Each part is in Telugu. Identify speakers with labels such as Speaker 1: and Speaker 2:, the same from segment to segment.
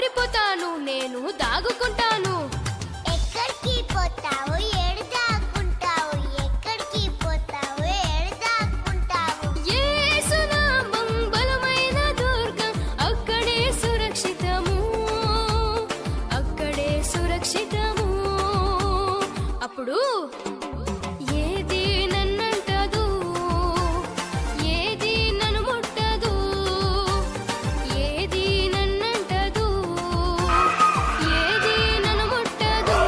Speaker 1: పారిపోతాను నేను దాగుకుంటాను.
Speaker 2: ఎక్కడికి పోతావు ఏడు దాక్కుంటావు, ఎక్కడికి పోతావు ఏడు దాక్కుంటావు.
Speaker 1: యేసు నామం బలమైన దుర్గం, అక్కడే సురక్షితము, అక్కడే సురక్షితము. అప్పుడు ఏది నన్నంటదు, ఏది నన్ను ముట్టదు, ఏది నన్నంటదు, ఏది నన్ను ముట్టదు.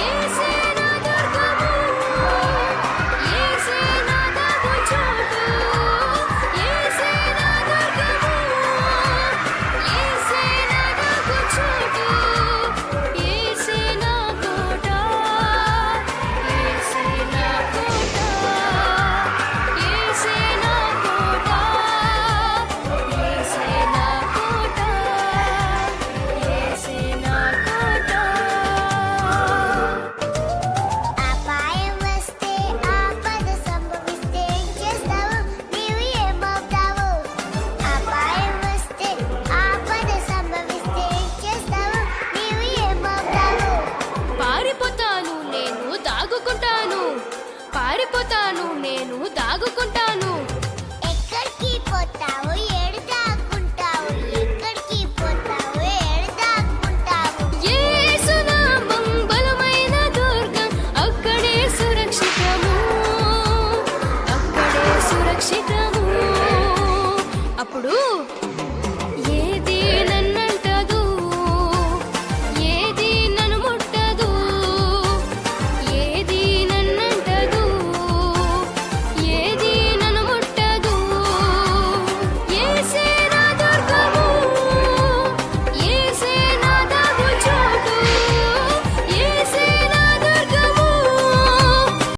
Speaker 1: యేసే నా దుర్గము, యేసే నా దాగుచోటు, యేసే నా దుర్గము, యేసే నా దాగుచోటు, యేసే నా కోట, యేసే నా కోట, యేసే నా కోట, యేసే నా కోట, యేసే నా కోట.
Speaker 2: అపాయం వస్తే ఆపద సంభవిస్తే ఏం చేస్తావు, నీవు ఏమవుతావు. అపాయం వస్తే ఆపద సంభవిస్తే ఏం చేస్తావు, నీవు ఏమవుతావు.
Speaker 1: పారిపోతాను నేను దాగుకుంటాను, పారిపోతాను నేను దాగుకుంటాను.
Speaker 2: ఎక్కడికి పోతావు ఏడు దాక్కుంటావు, ఎక్కడికి పోతావు ఏడు దాక్కుంటావు.
Speaker 1: యేసు నామం బలమైన దుర్గం, అక్కడే సురక్షితము, అక్కడే సురక్షితము. అప్పుడు